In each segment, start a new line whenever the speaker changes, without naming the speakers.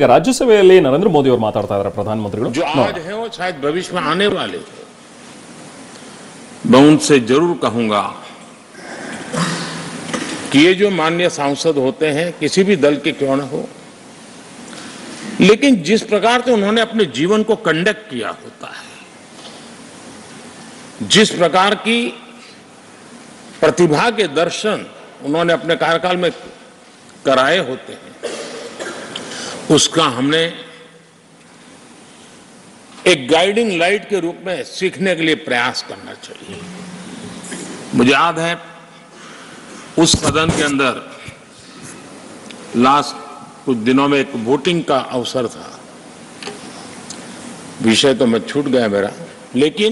ಈಗ ರಾಜ್ಯಸಭೆಯಲ್ಲಿ ನರೇಂದ್ರ ಮೋದಿ ಅವರು ಮಾತಾಡ್ತಾ ಇದ್ದಾರೆ ಪ್ರಧಾನಮಂತ್ರಿಗಳು
जो आज है वो शायद भविष्य में आने वाले हैं। मैं उनसे जरूर कहूंगा कि ये जो माननीय सांसद होते हैं किसी भी दल के क्यों न हो, लेकिन जिस प्रकार से उन्होंने अपने जीवन को कंडक्ट किया होता है, जिस प्रकार की प्रतिभा के दर्शन उन्होंने अपने कार्यकाल में कराए होते हैं, उसका हमने एक गाइडिंग लाइट के रूप में सीखने के लिए प्रयास करना चाहिए। मुझे याद है उस सदन के अंदर लास्ट कुछ दिनों में एक वोटिंग का अवसर था, विषय तो मैं छूट गया मेरा, लेकिन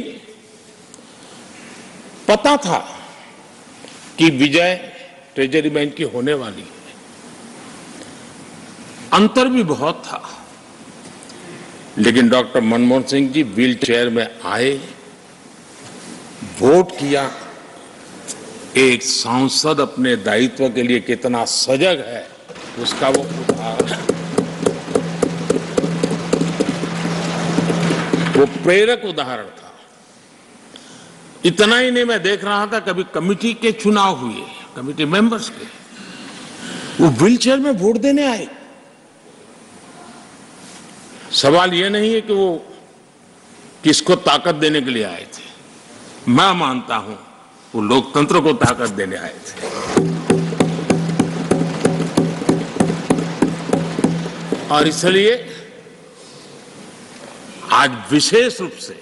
पता था कि विजय ट्रेजरी बैंक की होने वाली है। अंतर भी बहुत था, लेकिन doctor Manmohan Singh ji wheel chair में आए, वोट किया। एक सांसद अपने दायित्व के लिए कितना सजग है उसका वो उदाहरण, वो प्रेरक उदाहरण था। इतना ही नहीं, मैं देख रहा था कभी कमेटी के चुनाव हुए, कमेटी मेंबर्स के, वो व्हील चेयर में वोट देने आए। सवाल ये नहीं है कि वो किसको ताकत देने के लिए आए थे, मैं मानता हूं वो लोकतंत्र को ताकत देने आए थे। और इसलिए आज विशेष रूप से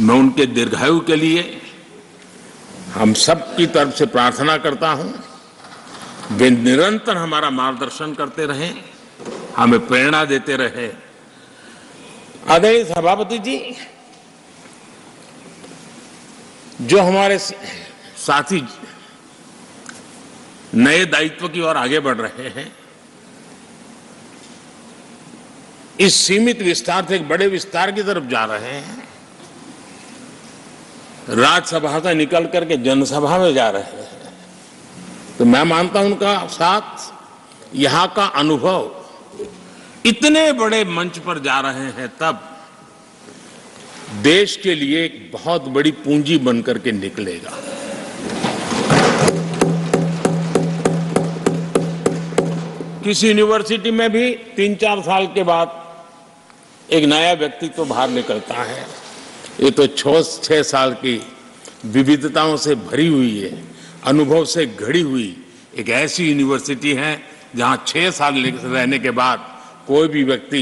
मैं उनके दीर्घायु के लिए हम सब की तरफ से प्रार्थना करता हूं, वे निरंतर हमारा मार्गदर्शन करते रहें, हमें प्रेरणा देते रहे। आदरणीय सभापति जी, जो हमारे साथी नए दायित्व की ओर आगे बढ़ रहे हैं, इस सीमित विस्तार से एक बड़े विस्तार की तरफ जा रहे हैं, राज्यसभा से निकल करके जनसभा में जा रहे हैं, तो मैं मानता हूं उनका साथ, यहां का अनुभव, इतने बड़े मंच पर जा रहे हैं तब देश के लिए एक बहुत बड़ी पूंजी बनकर के निकलेगा। किसी यूनिवर्सिटी में भी 3-4 साल के बाद एक नया व्यक्तित्व बाहर निकलता है। ये तो 6 साल की विविधताओं से भरी हुई है, अनुभव से घड़ी हुई एक ऐसी यूनिवर्सिटी है जहां 6 साल रहने के बाद कोई भी व्यक्ति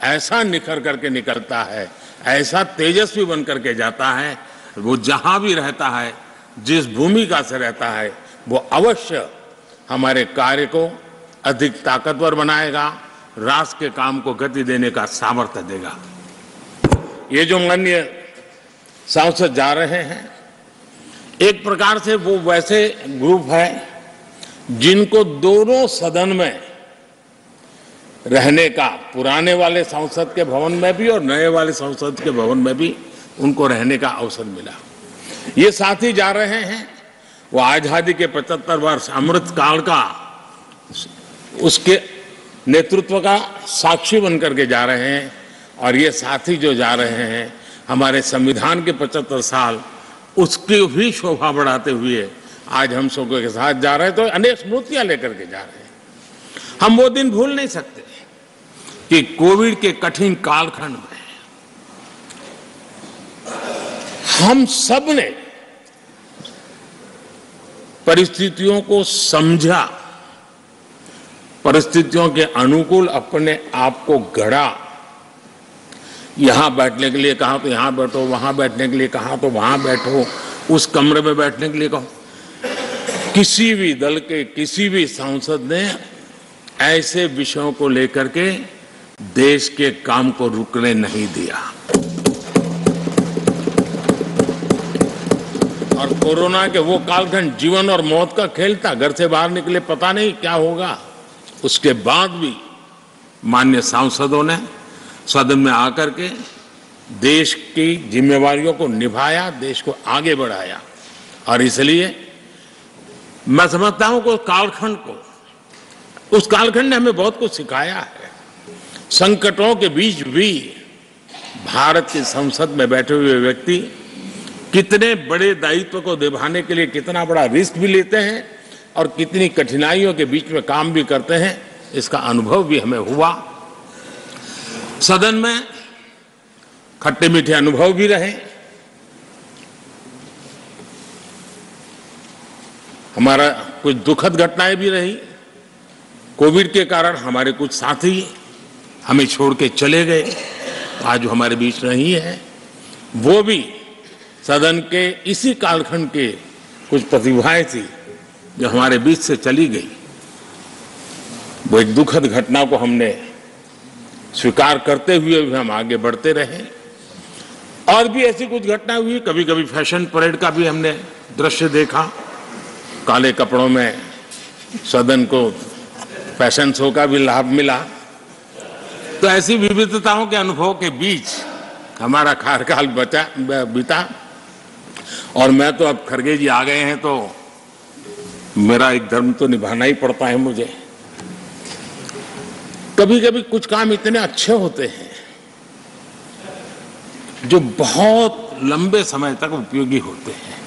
ऐसा निखर करके निकलता है, ऐसा तेजस्वी बन करके जाता है, वो जहां भी रहता है, जिस भूमिका से रहता है, वो अवश्य हमारे कार्य को अधिक ताकतवर बनाएगा, राष्ट्र के काम को गति देने का सामर्थ्य देगा। ये जो माननीय सांसद जा रहे हैं, एक प्रकार से वो वैसे ग्रुप है जिनको दोनों सदन में रहने का, पुराने वाले संसद के भवन में भी और नए वाले संसद के भवन में भी उनको रहने का अवसर मिला। ये साथी जा रहे हैं, वो आजादी के 75 वर्ष अमृत काल का, उसके नेतृत्व का साक्षी बनकर के जा रहे हैं। और ये साथी जो जा रहे हैं, हमारे संविधान के 75 साल उसकी भी शोभा बढ़ाते हुए आज हम सबके साथ जा रहे हैं, तो अनेक स्मृतियां लेकर के जा रहे हैं। हम वो दिन भूल नहीं सकते कि कोविड के कठिन कालखंड में हम सब ने परिस्थितियों को समझा, परिस्थितियों के अनुकूल अपने आप को गढ़ा। यहां बैठने के लिए कहा तो यहां बैठो, वहां बैठने के लिए कहा तो वहां बैठो, उस कमरे में बैठने के लिए कहो। किसी भी दल के किसी भी सांसद ने ऐसे विषयों को लेकर के देश के काम को रुकने नहीं दिया। और कोरोना के वो कालखंड जीवन और मौत का खेल था, घर से बाहर निकले पता नहीं क्या होगा। उसके बाद भी माननीय सांसदों ने सदन में आकर के देश की जिम्मेवारियों को निभाया, देश को आगे बढ़ाया। और इसलिए मैं समझता हूं कि उस कालखंड ने हमें बहुत कुछ सिखाया है। संकटों के बीच भी भारत की संसद में बैठे हुए व्यक्ति कितने बड़े दायित्व को निभाने के लिए कितना बड़ा रिस्क भी लेते हैं और कितनी कठिनाइयों के बीच में काम भी करते हैं, इसका अनुभव भी हमें हुआ। सदन में खट्टे मीठे अनुभव भी रहे। हमारा कुछ दुखद घटनाएं भी रही। कोविड के कारण हमारे कुछ साथी हमें छोड़ के चले गए, आज हमारे बीच नहीं है। वो भी सदन के इसी कालखंड के कुछ प्रतिभाएं थी जो हमारे बीच से चली गई। वो एक दुखद घटना को हमने स्वीकार करते हुए भी हम आगे बढ़ते रहे। और भी ऐसी कुछ घटना हुई, कभी कभी फैशन परेड का भी हमने दृश्य देखा, काले कपड़ों में सदन को फैशन शो का भी लाभ मिला। तो ऐसी विविधताओं के अनुभव के बीच हमारा कार्यकाल बीता। और मैं तो अब खड़गे जी आ गए हैं तो मेरा एक धर्म तो निभाना ही पड़ता है मुझे। कभी कभी कुछ काम इतने अच्छे होते हैं जो बहुत लंबे समय तक उपयोगी होते हैं।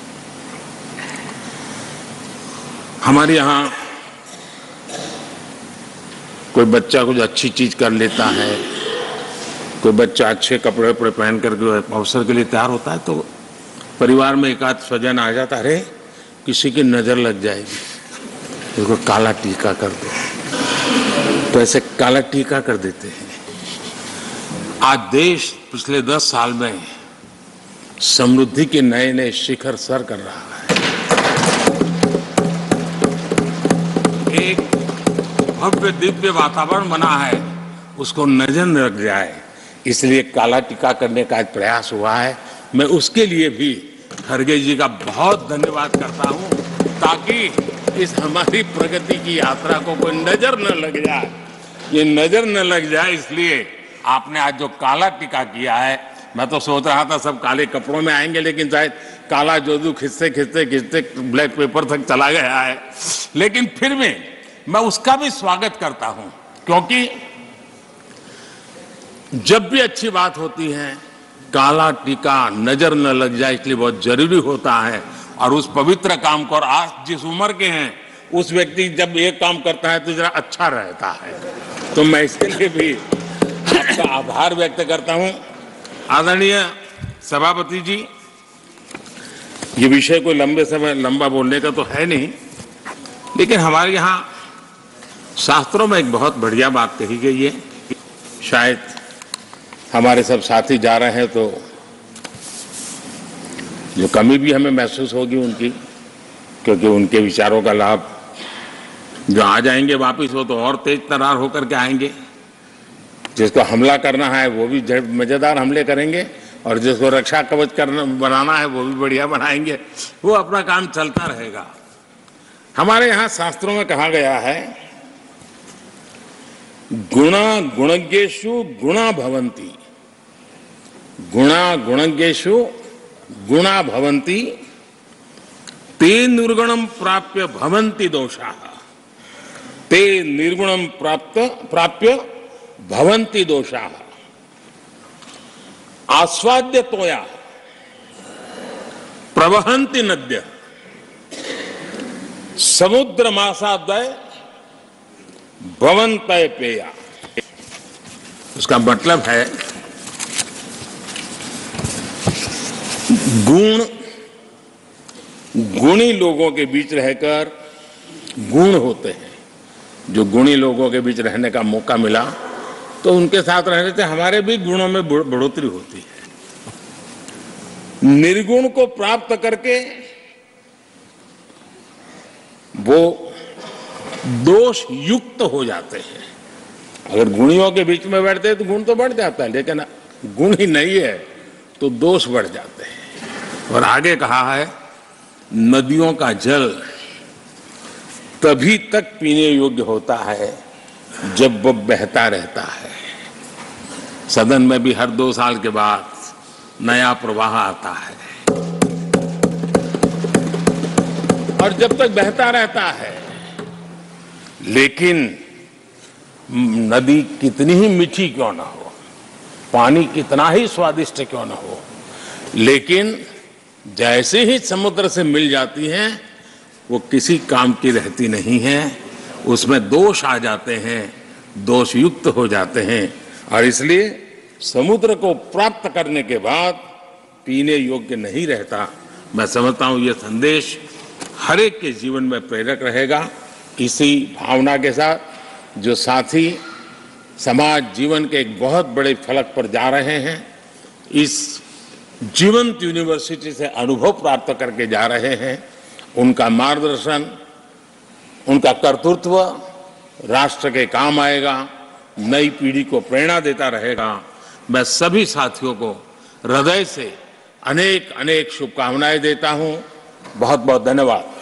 हमारे यहाँ कोई बच्चा कुछ अच्छी चीज कर लेता है, कोई बच्चा अच्छे कपड़े वपड़े पहन करके अवसर के लिए तैयार होता है तो परिवार में एक आध स्वजन आ जाता, अरे किसी की नजर लग जाएगी, उसको काला टीका कर दो, तो ऐसे काला टीका कर देते हैं। आज देश पिछले 10 साल में समृद्धि के नए नए शिखर सर कर रहा है। एक भव्य दिव्य वातावरण बना है, उसको नजर न लग जाए इसलिए काला टीका करने का आज प्रयास हुआ है। मैं उसके लिए भी खड़गे जी का बहुत धन्यवाद करता हूं, ताकि इस हमारी प्रगति की यात्रा को कोई नजर न लग जाए। ये नजर न लग जाए इसलिए आपने आज जो काला टीका किया है, मैं तो सोच रहा था सब काले कपड़ों में आएंगे, लेकिन शायद काला जोदू खिंचते खिंचते खिंचते ब्लैक पेपर तक चला गया है। लेकिन फिर भी मैं उसका भी स्वागत करता हूं, क्योंकि जब भी अच्छी बात होती है काला टीका नजर न लग जाए इसलिए बहुत जरूरी होता है। और उस पवित्र काम को, और आज जिस उम्र के हैं उस व्यक्ति जब ये काम करता है तो जरा अच्छा रहता है। तो मैं इसके लिए भी आपका आभार व्यक्त करता हूं। आदरणीय सभापति जी, ये विषय कोई लंबे समय लंबा बोलने का तो है नहीं, लेकिन हमारे यहाँ शास्त्रों में एक बहुत बढ़िया बात कही गई है। शायद हमारे सब साथी जा रहे हैं तो जो कमी भी हमें महसूस होगी उनकी, क्योंकि उनके विचारों का लाभ जो आ जाएंगे वापिस वो तो और तेज तरार होकर के आएंगे। जिसको हमला करना है वो भी मजेदार हमले करेंगे, और जिसको रक्षा कवच करना बनाना है वो भी बढ़िया बनाएंगे। वो अपना काम चलता रहेगा। हमारे यहाँ शास्त्रों में कहा गया है, गुणा गुणज्ञेषु गुणा भवन्ति, गुणा गुणज्ञेषु गुणा भवन्ति, ते निर्गुणम प्राप्य भवन्ति दोषाः, ते निर्गुणम प्राप्य भवन्ति दोषाः। आस्वाद्य तोया प्रवहन्ति नद्य, समुद्र मासाद्वय भवन्तय पेया। उसका मतलब है गुण गुणी लोगों के बीच रहकर गुण होते हैं। जो गुणी लोगों के बीच रहने का मौका मिला तो उनके साथ रहने से हमारे भी गुणों में बढ़ोतरी होती है। निर्गुण को प्राप्त करके वो दोष युक्त हो जाते हैं। अगर गुणियों के बीच में बैठते हैं तो गुण तो बढ़ जाता है, लेकिन गुण ही नहीं है तो दोष बढ़ जाते हैं। और आगे कहा है, नदियों का जल तभी तक पीने योग्य होता है जब वो बहता रहता है। सदन में भी हर 2 साल के बाद नया प्रवाह आता है, और जब तक बहता रहता है, लेकिन नदी कितनी ही मीठी क्यों ना हो, पानी कितना ही स्वादिष्ट क्यों ना हो, लेकिन जैसे ही समुद्र से मिल जाती हैं वो किसी काम की रहती नहीं है, उसमें दोष आ जाते हैं, दोष युक्त हो जाते हैं। और इसलिए समुद्र को प्राप्त करने के बाद पीने योग्य नहीं रहता। मैं समझता हूं ये संदेश हर एक के जीवन में प्रेरक रहेगा। इसी भावना के साथ जो साथी समाज जीवन के एक बहुत बड़े फलक पर जा रहे हैं, इस जीवंत यूनिवर्सिटी से अनुभव प्राप्त करके जा रहे हैं, उनका मार्गदर्शन, उनका कर्तृत्व राष्ट्र के काम आएगा, नई पीढ़ी को प्रेरणा देता रहेगा। मैं सभी साथियों को हृदय से अनेक अनेक शुभकामनाएं देता हूं। बहुत बहुत धन्यवाद।